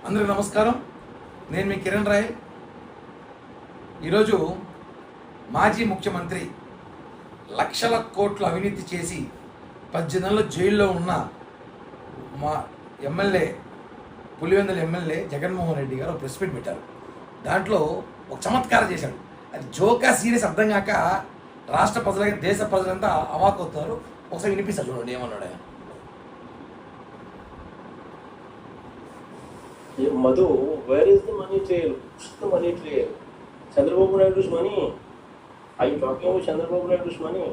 అందరికీ నమస్కారం. నేను మీ కిరణ్ రాయ్. ఈరోజు మాజీ ముఖ్యమంత్రి లక్షల కోట్ల అవినీతి చేసి 18 నెలలు జైల్లో ఉన్న మా ఎమ్మెల్యే పులివెందుల ఎమ్మెల్యే జగన్మోహన్ రెడ్డి గారు ప్రెస్ మీట్ పెట్టారు. దాంట్లో ఒక చమత్కారం చేశాడు. అది జోకా సీరియస్ అర్థం కాక రాష్ట్ర ప్రజలకి దేశ ప్రజలంతా అవాకవుతారు. ఒకసారి వినిపిస్తారు, చూడండి ఏమన్నాడు ఆయన. Madhu, where is the money trail? What's the money trail? Chandrababu Naidu's money? Are you talking about Chandrababu Naidu's money?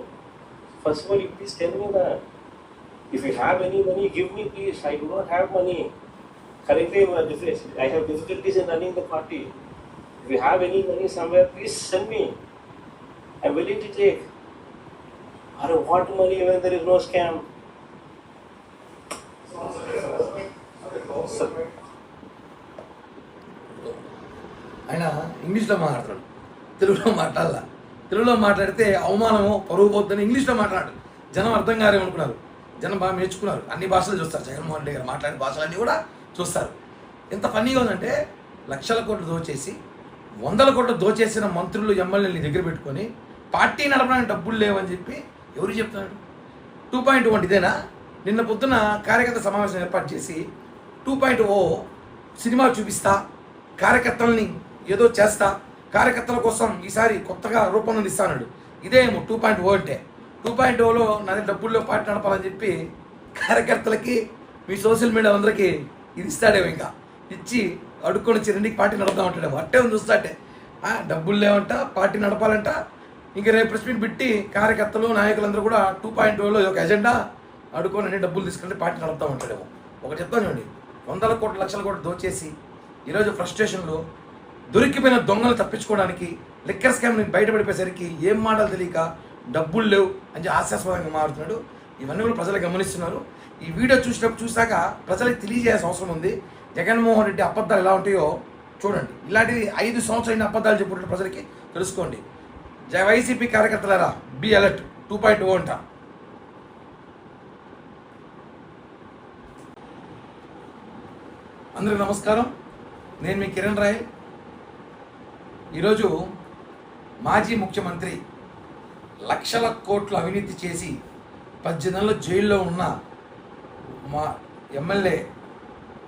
First of all, you please tell me that. If you have any money, give me please. I do not have money. Currently, I have difficulties in running the party. If you have any money somewhere, please send me. I'm willing to take. Or what money when there is no scam? ఆయన ఇంగ్లీష్లో మాట్లాడతాడు, తెలుగులో మాట్లాడాల. తెలుగులో మాట్లాడితే అవమానమో పరువు పోతుందని ఇంగ్లీష్లో మాట్లాడు. జనం అర్థం కారేమనుకున్నారు. జనం బాగా నేర్చుకున్నారు. అన్ని భాషలు చూస్తారు. జగన్మోహన్ రెడ్డి గారు మాట్లాడే భాషలన్నీ కూడా చూస్తారు. ఎంత ఫన్నీగా ఉందంటే, లక్షల కోట్లు దోచేసి 100 కోట్లు దోచేసిన మంత్రులు ఎమ్మెల్యేని దగ్గర పెట్టుకొని పార్టీ నడపడానికి డబ్బులు లేవని చెప్పి ఎవరు చెప్తున్నాడు? 2.1 ఇదేనా? నిన్న పొద్దున కార్యకర్త సమావేశం ఏర్పాటు చేసి 2.0 సినిమా చూపిస్తా, కార్యకర్తల్ని ఏదో చేస్తా, కార్యకర్తల కోసం ఈసారి కొత్తగా రూపొందిస్తాడు. ఇదేమో 2.0 అంటే. 2.0లో నాది డబ్బుల్లో పార్టీ నడపాలని చెప్పి కార్యకర్తలకి మీ సోషల్ మీడియా అందరికీ ఇది ఇస్తాడేమో. ఇంకా ఇచ్చి అడుక్కొని రెండుకి పార్టీ నడపదామంటాడేమో. అట్టే ఉంది చూస్తాటే. డబ్బులు లేవంట, పార్టీ నడపాలంట. ఇంకా రేపు ప్రెస్ మీట్ పెట్టి కార్యకర్తలు నాయకులందరూ కూడా 2.0లో ఒక ఎజెండా అడుక్కొని అన్ని డబ్బులు తీసుకుంటే పార్టీ నడపదామంటాడేమో. ఒకటి చెప్తాను చూడండి, 100 కోట్లు లక్షల కోట్లు దోచేసి ఈరోజు ఫ్రస్ట్రేషన్లో దొరికిపోయిన దొంగలు తప్పించుకోవడానికి లిక్కర్ స్కామ్ని బయటపడిపోయేసరికి ఏం మాటలు తెలియక డబ్బులు లేవు అని హాస్యాస్పదంగా మారుతున్నాడు. ఇవన్నీ కూడా ప్రజలు గమనిస్తున్నారు. ఈ వీడియో చూసాక ప్రజలకు తెలియజేయాల్సిన అవసరం ఉంది. జగన్మోహన్ రెడ్డి అబద్ధాలు ఎలా ఉంటాయో చూడండి. ఇలాంటివి 5 సంవత్సరాలు అబద్ధాలు చెప్పుకుంటే ప్రజలకి తెలుసుకోండి. YCP కార్యకర్తలారా, be alert. 2.0 అంట. అందరికీ నమస్కారం. నేను మీ కిరణ్ రాయ్. ఈరోజు మాజీ ముఖ్యమంత్రి లక్షల కోట్ల అవినీతి చేసి 18 నెలలు జైల్లో ఉన్న మా ఎమ్మెల్యే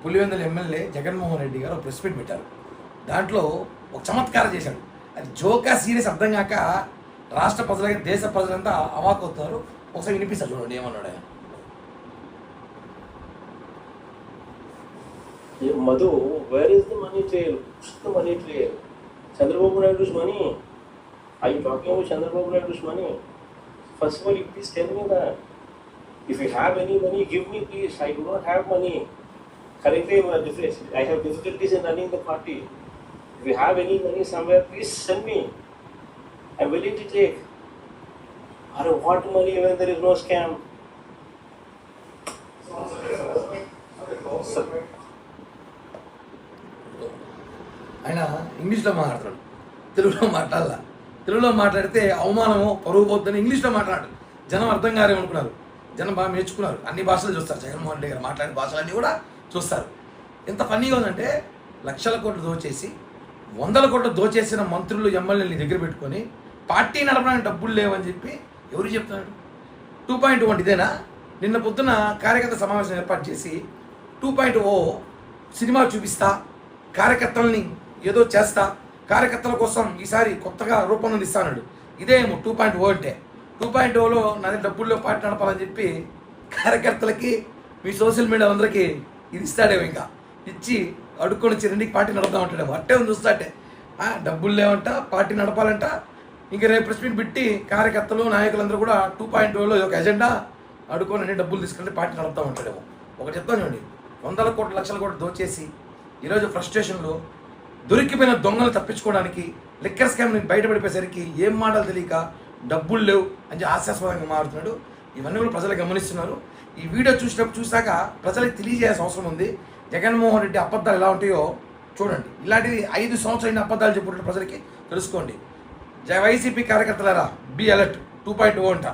పులివెందుల ఎమ్మెల్యే జగన్మోహన్ రెడ్డి గారు ప్రెస్ మీట్ పెట్టారు. దాంట్లో ఒక చమత్కారం చేశాడు. అది జోకా సీరియస్ అర్థం కాక రాష్ట్ర ప్రజలకి దేశ ప్రజలంతా అవాకవుతారు. ఒకసారి వినిపిస్తారు, చూడండి ఏమన్నాడు ఆయన. Madhu, where is the money trail? What's the money trail? Chandrababu Naidu's money? Are you talking about Chandrababu Naidu's money? First of all, you please tell me that. If you have any money, give me please. I do not have money. Currently, I have difficulties in running the party. If you have any money somewhere, please send me. I'm willing to take. Or what money when there is no scam? ఆయన ఇంగ్లీష్లో మాట్లాడతాడు, తెలుగులో మాట్లాడాల. తెలుగులో మాట్లాడితే అవమానమో పరువు పోతుందని ఇంగ్లీష్లో మాట్లాడు. జనం అర్థం కారేమనుకున్నారు. జనం బాగా నేర్చుకున్నారు. అన్ని భాషలు చూస్తారు. జగన్మోహన్ రెడ్డి గారు మాట్లాడే భాషలన్నీ కూడా చూస్తారు. ఎంత ఫన్నీగా ఉందంటే, లక్షల కోట్లు దోచేసి 100 కోట్లు దోచేసిన మంత్రులు ఎమ్మెల్యేని దగ్గర పెట్టుకొని పార్టీ నడపడానికి డబ్బులు లేవని చెప్పి ఎవరు చెప్తున్నాడు? 2.1 ఇదేనా? నిన్న పొద్దున కార్యకర్త సమావేశం ఏర్పాటు చేసి 2.0 సినిమా చూపిస్తా, కార్యకర్తల్ని ఏదో చేస్తా, కార్యకర్తల కోసం ఈసారి కొత్తగా రూపొందిస్తాడు. ఇదేమో 2.0 అంటే. 2.0లో నాది డబ్బుల్లో పార్టీ నడపాలని చెప్పి కార్యకర్తలకి మీ సోషల్ మీడియా అందరికీ ఇది ఇస్తాడేమో. ఇంకా ఇచ్చి అడుక్కొని రెండుకి పార్టీ నడపదామంటాడేమో. అట్టే ఉంది చూస్తాటే. డబ్బులు లేవంట, పార్టీ నడపాలంట. ఇంకా రేపు ప్రెస్ మీట్ పెట్టి కార్యకర్తలు నాయకులందరూ కూడా 2.0లో ఒక ఎజెండా అడుక్కొని అన్ని డబ్బులు తీసుకుంటే పార్టీ నడపదామంటాడేమో. ఒకటి చెప్తాను చూడండి, 100 కోట్లు లక్షల కోట్లు దోచేసి ఈరోజు ఫ్రస్ట్రేషన్లో దొరికిపోయిన దొంగలు తప్పించుకోవడానికి లిక్కర్ స్కామ్ని బయటపడిపోయేసరికి ఏం మాటలు తెలియక డబ్బులు లేవు అని హాస్యాస్పదంగా మారుతున్నాడు. ఇవన్నీ కూడా ప్రజలు గమనిస్తున్నారు. ఈ వీడియో చూసాక ప్రజలకు తెలియజేయాల్సిన అవసరం ఉంది. జగన్మోహన్ రెడ్డి అబద్ధాలు ఎలా ఉంటాయో చూడండి. ఇలాంటివి 5 సంవత్సరాలు అబద్ధాలు చెప్పుకుంటే ప్రజలకి తెలుసుకోండి. YCP కార్యకర్తలారా, be alert. 2.0 అంట.